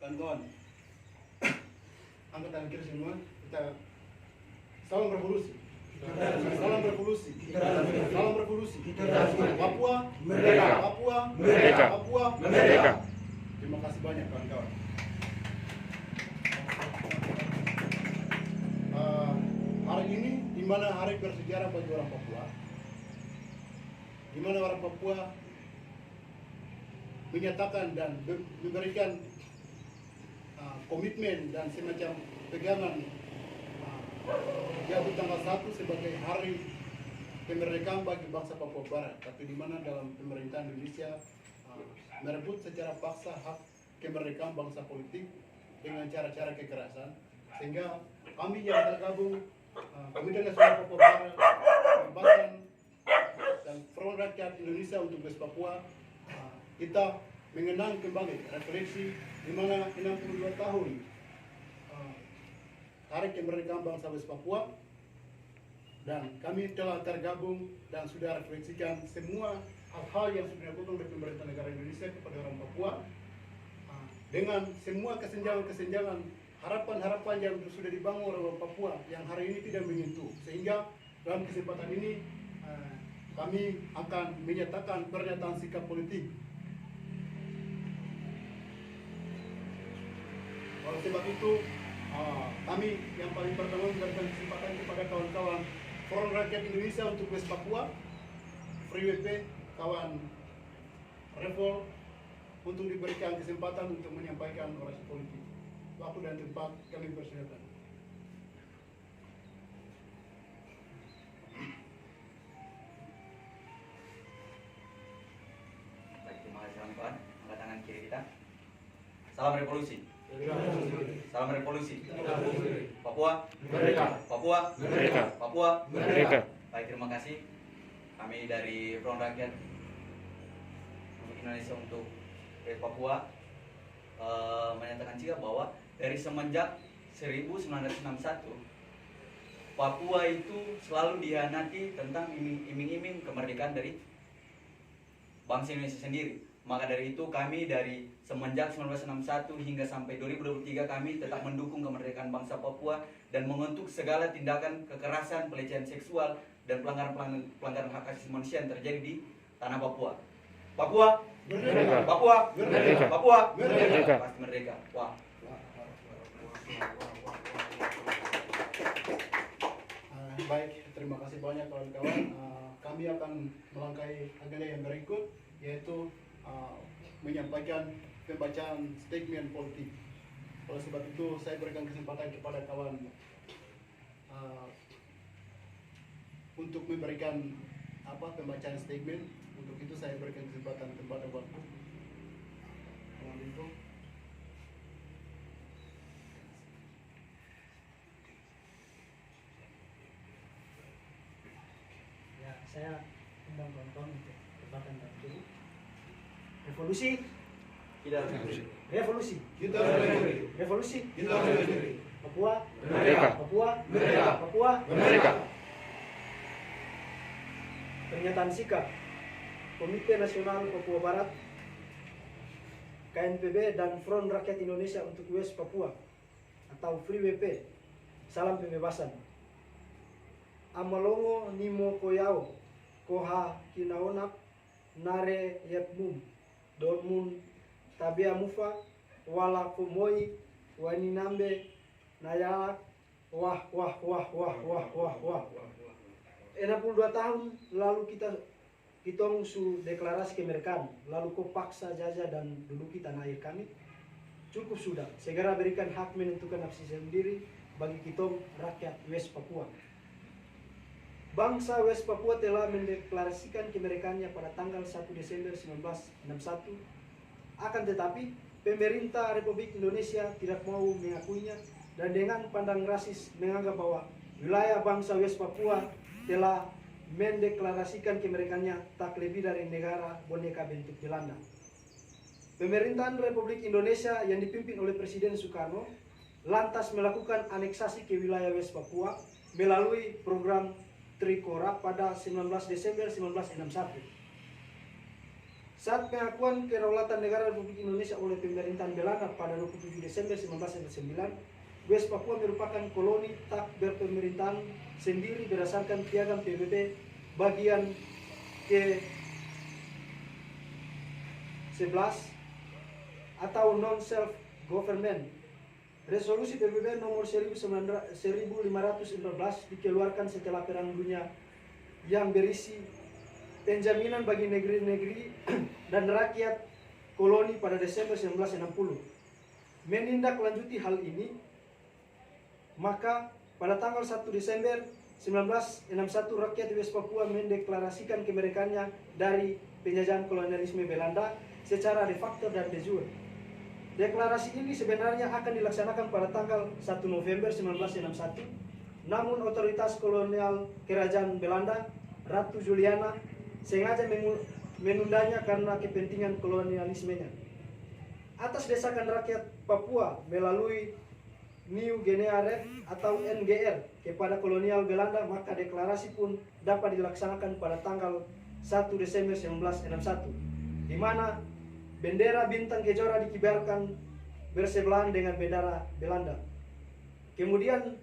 kawan-kawan, angkat tangan kiri semua. Kita salam revolusi. Salam revolusi. Salam revolusi. Papua merdeka. Papua merdeka. Papua merdeka. Terima kasih banyak kawan-kawan. Hari ini di mana hari bersejarah bagi orang Papua, di mana orang Papua menyatakan dan memberikan komitmen dan semacam pegangan jatuh tanggal 1 sebagai hari kemerdekaan bagi bangsa Papua Barat, tapi di mana dalam pemerintahan Indonesia merebut secara paksa hak kemerdekaan bangsa politik dengan cara-cara kekerasan, sehingga kami yang tergabung Komite Nasional Papua Barat, Kebasan dan Front Rakyat Indonesia untuk West Papua, kita mengenang kembali refleksi di mana 62 tahun hari kemerdekaan bangsa West Papua, dan kami telah tergabung dan sudah refleksikan semua hal-hal yang sudah dilakukan oleh pemerintah negara Indonesia kepada orang Papua, dengan semua kesenjangan-kesenjangan, harapan-harapan yang sudah dibangun oleh orang Papua yang hari ini tidak menyentuh. Sehingga dalam kesempatan ini kami akan menyatakan pernyataan sikap politik. Oleh sebab itu, kami yang paling pertama memberikan kesempatan kepada kawan-kawan Front Rakyat Indonesia untuk West Papua, Free WP, kawan Revol, untuk diberikan kesempatan untuk menyampaikan orasi politik. Waktu dan tempat kami persilakan. Baik, terima kasih kawan-kawan. Angkat tangan kiri kita. Salam revolusi. Salam revolusi. Papua merdeka. Papua merdeka. Papua merdeka. Baik, terima kasih. Kami dari Front Rakyat Indonesia untuk Papua menyatakan sikap bahwa dari semenjak 1961 Papua itu selalu dihianati tentang iming-iming kemerdekaan dari bangsa Indonesia sendiri. Maka dari itu kami dari semenjak 1961 hingga sampai 2023 kami tetap mendukung kemerdekaan bangsa Papua dan mengutuk segala tindakan kekerasan, pelecehan seksual dan pelanggaran hak asasi manusia yang terjadi di tanah Papua. Papua merdeka. Papua merdeka. Papua merdeka. Pasti merdeka. Wah. Baik, terima kasih banyak kawan-kawan. Kami akan melangkahi agenda yang berikut, yaitu menyampaikan pembacaan statement politik. Oleh sebab itu saya berikan kesempatan kepada kawan untuk memberikan pembacaan statement. Untuk itu saya berikan kesempatan kepada waktu. Kawan itu. Ya, saya undang kawan-kawan untuk kesempatan dan dulu. Revolusi. Kita revolusi. Revolusi. Kita revolusi. Revolusi. Kita revolusi. Papua Merdeka. Papua Merdeka. Papua Merdeka. Pernyataan sikap Komite Nasional Papua Barat, KNPB dan Front Rakyat Indonesia untuk West Papua atau Free WP. Salam pembebasan. Amalongo nimo koyao koha kinaonap nare yepmum dormun tabia mufa wala kumoi waninambe nayalak wah 62 tahun lalu kita su deklarasi kemerdekaan, lalu kau paksa jajah dan duduki tanah air kami. Cukup sudah, segera berikan hak menentukan nafsu sendiri bagi kita rakyat West Papua. Bangsa West Papua telah mendeklarasikan kemerdekaannya pada tanggal 1 Desember 1961. Akan tetapi, pemerintah Republik Indonesia tidak mau mengakuinya dan dengan pandang rasis menganggap bahwa wilayah bangsa West Papua telah mendeklarasikan kemerdekaannya tak lebih dari negara boneka bentuk Belanda. Pemerintahan Republik Indonesia yang dipimpin oleh Presiden Soekarno lantas melakukan aneksasi ke wilayah West Papua melalui program Trikora pada 19 Desember 1961. Saat pengakuan kedaulatan negara Republik Indonesia oleh pemerintahan Belanda pada 27 Desember 1949, West Papua merupakan koloni tak berpemerintahan sendiri berdasarkan piagam PBB bagian ke-11 atau non-self-government. Resolusi PBB nomor 1514 dikeluarkan setelah Perang Dunia yang berisi penjaminan bagi negeri-negeri dan rakyat koloni pada Desember 1960. Menindaklanjuti hal ini, maka pada tanggal 1 Desember 1961 rakyat West Papua mendeklarasikan kemerdekaannya dari penjajahan kolonialisme Belanda secara de facto dan de jure. Deklarasi ini sebenarnya akan dilaksanakan pada tanggal 1 November 1961, namun otoritas kolonial kerajaan Belanda, Ratu Juliana, sengaja menundanya karena kepentingan kolonialismenya. Atas desakan rakyat Papua melalui New Guinea Red atau NGR kepada kolonial Belanda, maka deklarasi pun dapat dilaksanakan pada tanggal 1 Desember 1961, di mana bendera bintang kejora dikibarkan bersebelahan dengan bendera Belanda. Kemudian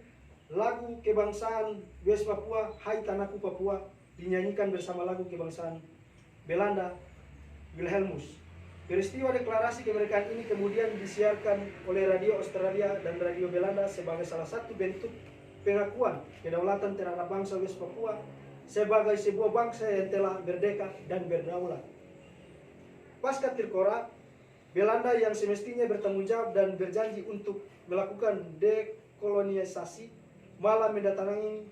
lagu kebangsaan West Papua, Hai Tanahku Papua, dinyanyikan bersama lagu kebangsaan Belanda, Wilhelmus. Peristiwa deklarasi kemerdekaan ini kemudian disiarkan oleh radio Australia dan radio Belanda sebagai salah satu bentuk pengakuan kedaulatan terhadap bangsa West Papua sebagai sebuah bangsa yang telah merdeka dan berdaulat. Pasca Tirkora, Belanda yang semestinya bertanggung jawab dan berjanji untuk melakukan dekolonisasi malah mendatangi